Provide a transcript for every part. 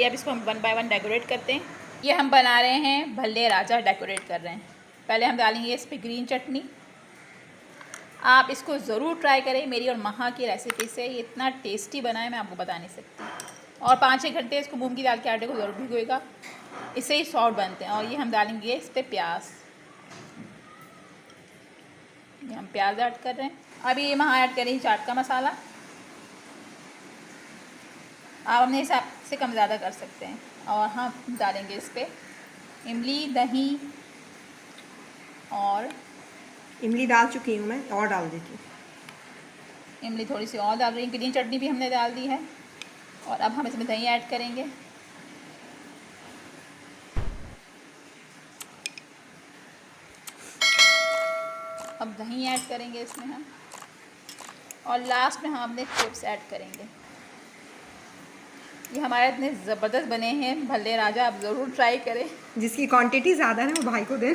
चलिए अब इसको हम 1 बाय 1 डेकोरेट करते हैं। ये हम बना रहे हैं भल्ले राजा, डेकोरेट कर रहे हैं। पहले हम डालेंगे इस पर ग्रीन चटनी। आप इसको ज़रूर ट्राई करें, मेरी और महा की रेसिपी से ये इतना टेस्टी बना है मैं आपको बता नहीं सकती। और 5-6 घंटे इसको मूंग की दाल के आटे को ज़रूर भिगोएगा, इससे ही सॉफ्ट बनते हैं। और ये हम डालेंगे इस पर प्याज, ये हम प्याज ऐड कर रहे हैं। अभी ये महा ऐड करेंगे चाट का मसाला, आप अपने हिसाब से कम ज़्यादा कर सकते हैं। और हम डालेंगे इस पर इमली, दही, और इमली डाल चुकी हूँ मैं, और डाल देती हूँ। इमली थोड़ी सी और डाल रही हूँ। ग्रीन चटनी भी हमने डाल दी है। और अब हम इसमें दही ऐड करेंगे। अब दही ऐड करेंगे इसमें हम, और लास्ट में हम अपने चिप्स ऐड करेंगे। ये हमारे इतने ज़बरदस्त बने हैं भल्ले राजा, आप ज़रूर ट्राई करें। जिसकी क्वांटिटी ज़्यादा है वो भाई को दे।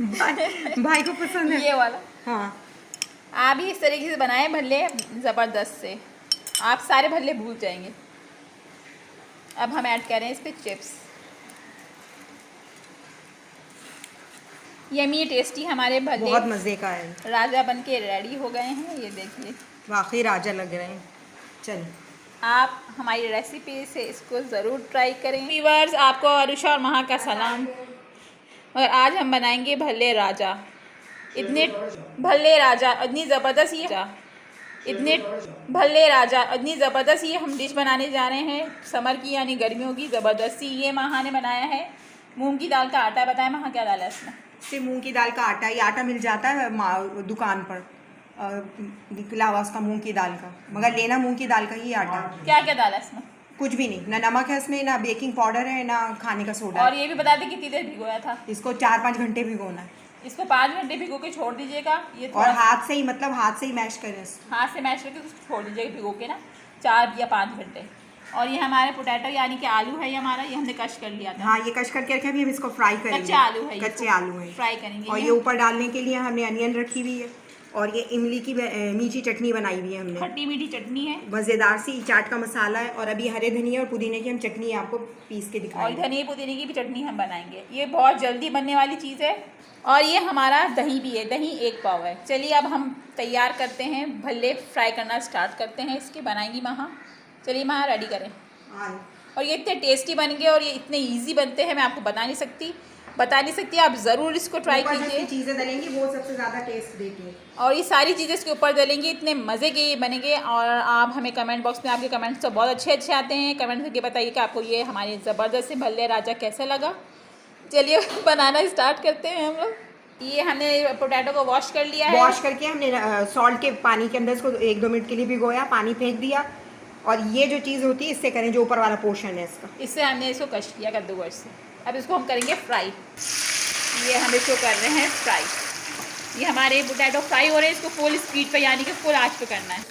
भाई को पसंद है ये वाला। हाँ, आप भी इस तरीके से बनाए भल्ले, ज़बरदस्त से आप सारे भल्ले भूल जाएंगे। अब हम ऐड कर रहे हैं इस पर चिप्स। यमी टेस्टी हमारे भल्ले बहुत मज़े का है। राजा बन के रेडी हो गए हैं। ये देखिए, वाकई राजा लग रहे हैं। चलिए आप हमारी रेसिपी से इसको ज़रूर ट्राई करें। व्यूअर्स, आपको अरुषा और महा का सलाम। और आज हम बनाएंगे भल्ले राजा। इतने भल्ले राजा, इतनी ज़बरदस्त ये हम डिश बनाने जा रहे हैं समर की, यानी गर्मियों की ज़बरदस्ती। ये महा ने बनाया है मूंग की दाल का आटा। बताया महा क्या डाला है इसमें? सिर्फ मूंग की दाल का आटा। ये आटा मिल जाता है दुकान पर, निकला हुआ उसका मूंग की दाल का, मगर लेना मूंग की दाल का ही आटा। क्या क्या डाला इसमें? कुछ भी नहीं, ना नमक है इसमें, ना बेकिंग पाउडर है, ना खाने का सोडा। और ये भी बता दें कितनी देर भिगोया था इसको 4-5 घंटे भिगोना है। इसको 5 घंटे भिगो के छोड़ दीजिएगा। ये और हाथ से ही, मतलब हाथ से ही मैश करें इसको। हाथ से मैश करके उसको छोड़ दीजिएगा भिगो के ना 4 या 5 घंटे। और ये हमारे पोटैटो यानी कि आलू है, ये हमारा, ये हमने कश कर लिया था। हाँ, ये कश करके रखे। अभी हम इसको फ्राई करेंगे। कच्चे आलू है, कच्चे आलू है, फ्राई करेंगे। और ये ऊपर डालने के लिए हमने अनियन रखी हुई है, और ये इमली की मीठी चटनी बनाई हुई है हमने, खट्टी मीठी चटनी है, मज़ेदार सी चाट का मसाला है। और अभी हरे धनिया और पुदीने की हम चटनी आपको पीस के और दिखाएंगे। धनिया पुदीने की भी चटनी हम बनाएंगे। ये बहुत जल्दी बनने वाली चीज़ है। और ये हमारा दही भी है, दही 1 पाव है। चलिए अब हम तैयार करते हैं, भल्ले फ्राई करना स्टार्ट करते हैं। इसकी बनाएंगी महा। चलिए महा रेडी करें। और ये इतने टेस्टी बन गए और ये इतने इजी बनते हैं, मैं आपको बता नहीं सकती। आप ज़रूर इसको ट्राई कीजिए। चीज़ें डालेंगी वो सबसे ज़्यादा टेस्ट देती है। और ये सारी चीज़ें इसके ऊपर डालेंगे, इतने मज़े के ये बनेंगे। और आप हमें कमेंट बॉक्स में, आपके कमेंट्स तो बहुत अच्छे आते हैं, कमेंट करके बताइए कि आपको ये हमारे ज़बरदस्त से भल्ले राजा कैसे लगा। चलिए बनाना स्टार्ट करते हैं हम लोग। ये हमने पोटैटो को वॉश कर लिया है। वॉश करके हमने सॉल्ट के पानी के अंदर इसको 1-2 मिनट के लिए भिगोया, पानी फेंक दिया। और ये जो चीज़ होती है इससे करें, जो ऊपर वाला पोर्शन है इसका, इससे हमने इसको कश किया कद्दूकस से। अब इसको हम करेंगे फ्राई। ये हम इसको कर रहे हैं फ्राई। ये हमारे पोटैटो फ्राई हो रहे हैं, इसको फुल स्पीड पे यानी कि फुल आंच पे करना है।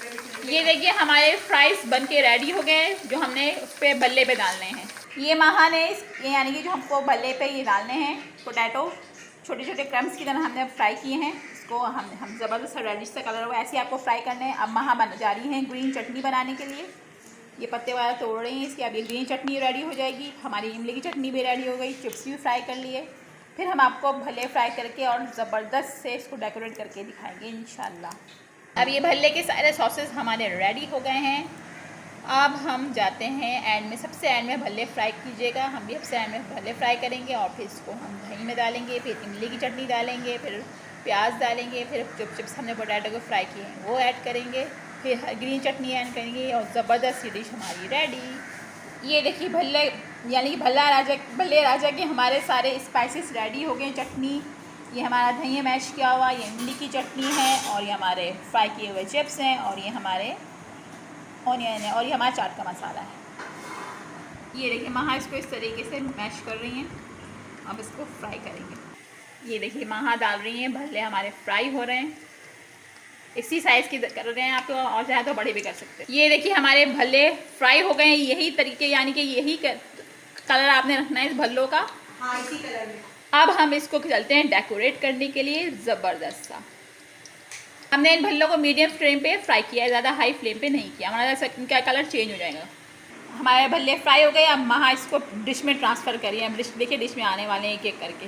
ये देखिए हमारे फ्राइज बन के रेडी हो गए हैं, जो हमने उस पर भल्ले पे डालने हैं। ये महा ने ये यानी कि जो हमको भल्ले पे ये डालने हैं पोटैटो, छोटे छोटे क्रम्स की तरह हमने फ्राई किए हैं। इसको हम ज़बरदस्त रेडिश सा कलर हुआ, ऐसे ही आपको फ्राई करने हैं। अब महा बन जा रही हैं ग्रीन चटनी बनाने के लिए। ये पत्ते वाला तोड़ रहे हैं इसके। अब ये ग्रीन चटनी रेडी हो जाएगी। हमारी इमली की चटनी भी रेडी हो गई, चिप्स भी फ्राई कर लिए। फिर हम आपको भल्ले फ्राई करके और ज़बरदस्त से इसको डेकोरेट करके दिखाएंगे इंशाल्लाह। अब ये भल्ले के सारे सॉसेस हमारे रेडी हो गए हैं। अब हम जाते हैं एंड में, सबसे एंड में भल्ले फ्राई कीजिएगा। हम भी सबसे एंड में भल्ले फ्राई करेंगे और फिर इसको हम दही में डालेंगे, फिर इमली की चटनी डालेंगे, फिर प्याज डालेंगे, फिर जो चिप्स हमने पोटैटो को फ्राई किए हैं वो ऐड करेंगे, फिर ग्रीन चटनी ऐड करेंगे और ज़बरदस्त सी डिश हमारी रेडी। ये देखिए भल्ले यानी कि भल्ले राजा के हमारे सारे स्पाइसेस रेडी हो गए। चटनी, ये हमारा धनिया मैश किया हुआ, ये इमली की चटनी है, और ये हमारे फ्राई किए हुए चिप्स हैं, और ये हमारे ऑनियन है, और ये हमारा चाट का मसाला है। ये देखिए महा इसको इस तरीके से मैश कर रही हैं। अब इसको फ्राई करेंगे। ये देखिए महा डाल रही हैं, भल्ले हमारे फ्राई हो रहे हैं। इसी साइज़ की कर रहे हैं आप, तो और चाहे तो बड़े भी कर सकते हैं। ये देखिए हमारे भल्ले फ्राई हो गए हैं। यही तरीके यानी कि यही कलर आपने रखना है इस भल्लों का। हाँ, इसी कलर में। अब हम इसको चलते हैं डेकोरेट करने के लिए ज़बरदस्त सा। हमने इन भल्लों को मीडियम फ्लेम पे फ्राई किया है, ज़्यादा हाई फ्लेम पे नहीं किया, हमारा इनका कलर चेंज हो जाएगा। हमारे भल्ले फ्राई हो गए। अब महा इसको डिश में ट्रांसफ़र करिए। अब डिश देखिए, डिश में आने वाले हैं एक एक करके।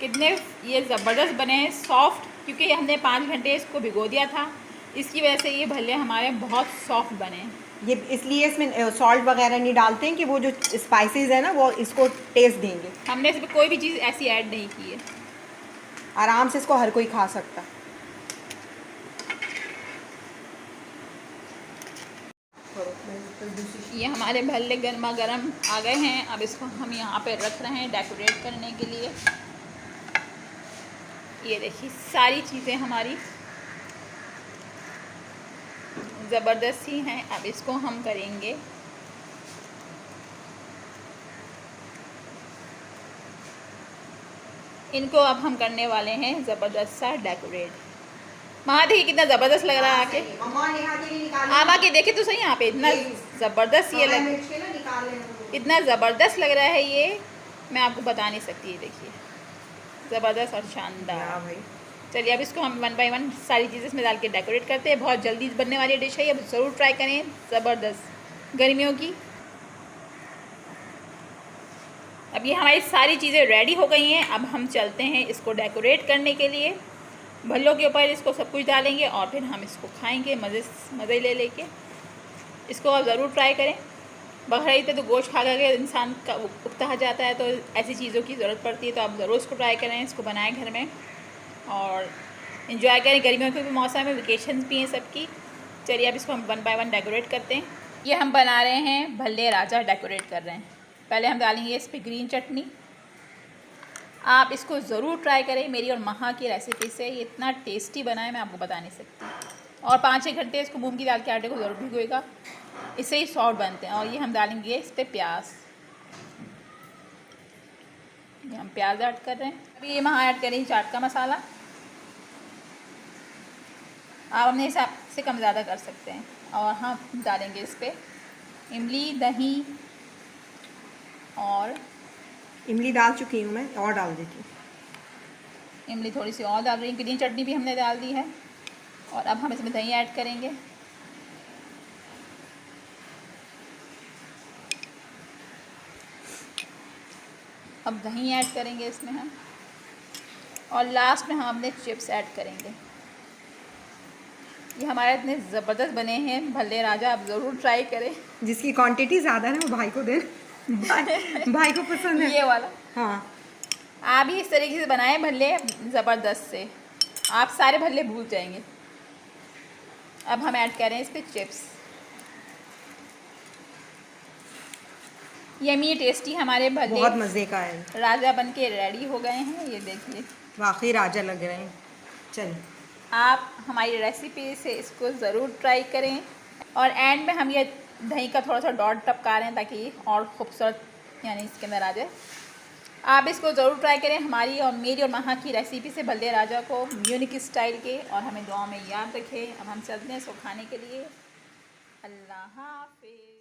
कितने ये ज़बरदस्त बने हैं, सॉफ्ट, क्योंकि हमने 5 घंटे इसको भिगो दिया था, इसकी वजह से ये भल्ले हमारे बहुत सॉफ्ट बने हैं। ये इसलिए इसमें सॉल्ट वगैरह नहीं डालते हैं कि वो जो स्पाइसेस है ना वो इसको टेस्ट देंगे। हमने इसमें कोई भी चीज़ ऐसी ऐड नहीं की है। आराम से इसको हर कोई खा सकता। ये हमारे भल्ले गर्मा गर्म आ गए हैं। अब इसको हम यहाँ पे रख रहे हैं डेकोरेट करने के लिए। ये देखिए सारी चीज़ें हमारी ज़बरदस्त ही हैं। अब इसको हम करेंगे इनको अब हम करने वाले हैं ज़बरदस्त सा डेकोरेट। वहाँ देखिए कितना ज़बरदस्त लग रहा है आके। आप आके देखे तो सही यहाँ पे, इतना ज़बरदस्त ये इतना ज़बरदस्त लग रहा है ये, मैं आपको बता नहीं सकती। ये देखिए ज़बरदस्त और शानदार भाई। चलिए अब इसको हम 1 बाय 1 सारी चीज़ें इसमें डाल के डेकोरेट करते हैं। बहुत जल्दी बनने वाली डिश है, अब ज़रूर ट्राई करें। ज़बरदस्त गर्मियों की। अब ये हमारी सारी चीज़ें रेडी हो गई हैं। अब हम चलते हैं इसको डेकोरेट करने के लिए। भल्लों के ऊपर इसको सब कुछ डालेंगे और फिर हम इसको खाएंगे मज़े ले लेके। इसको आप ज़रूर ट्राई करें। बकरीद पे तो गोश्त खा के इंसान का उकता जाता है, तो ऐसी चीज़ों की ज़रूरत पड़ती है, तो आप ज़रूर इसको ट्राई करें। इसको बनाएं घर में और इन्जॉय करें। गर्मियों के भी मौसम में वेकेशन भी हैं सबकी। चलिए अब इसको हम 1 बाय 1 डेकोरेट करते हैं। ये हम बना रहे हैं भल्ले राजा, डेकोरेट कर रहे हैं। पहले हम डालेंगे इस पर ग्रीन चटनी। आप इसको ज़रूर ट्राई करें। मेरी और महा की रेसिपी से ये इतना टेस्टी बना है, मैं आपको बता नहीं सकती। और 5-6 घंटे इसको मूंग की दाल के आटे को ज़रूर भिगोएगा, इससे ही सॉफ्ट बनते हैं। और ये हम डालेंगे इस पर प्याज। ये हम प्याज ऐड कर रहे हैं। अभी ये महा ऐड करेंगे चाट का मसाला। आप अपने हिसाब से कम ज़्यादा कर सकते हैं। और हम डालेंगे इस पर इमली, दही, और इमली डाल चुकी हूँ मैं, और डाल देती हूँ। इमली थोड़ी सी और डाल रही हूँ। ग्रीन चटनी भी हमने डाल दी है। और अब हम इसमें दही ऐड करेंगे। अब दही ऐड करेंगे इसमें हम, और लास्ट में हम अपने चिप्स ऐड करेंगे। ये हमारे इतने ज़बरदस्त बने हैं भल्ले राजा, आप ज़रूर ट्राई करें। जिसकी क्वांटिटी ज़्यादा है वो भाई को दे। भाई को पसंद है ये वाला। हाँ, आप भी इस तरीके से बनाएं भल्ले, ज़बरदस्त से आप सारे भल्ले भूल जाएंगे। अब हम ऐड करें इस पर चिप्स। यमी टेस्टी हमारे भल्ले बहुत मज़े का है। राजा बन के रेडी हो गए हैं। ये देखिए वाकई राजा लग रहे हैं। चलिए आप हमारी रेसिपी से इसको ज़रूर ट्राई करें। और एंड में हम ये दही का थोड़ा सा डॉट टपका रहे हैं ताकि और खूबसूरत यानी इसके अंदर आ जाए। आप इसको ज़रूर ट्राई करें, हमारी और मेरी और महा की रेसिपी से भल्ले राजा को यूनिक स्टाइल के, और हमें दुआ में याद रखें। अब हम चलते हैं इसको खाने के लिए। अल्लाह हाफ़िज़।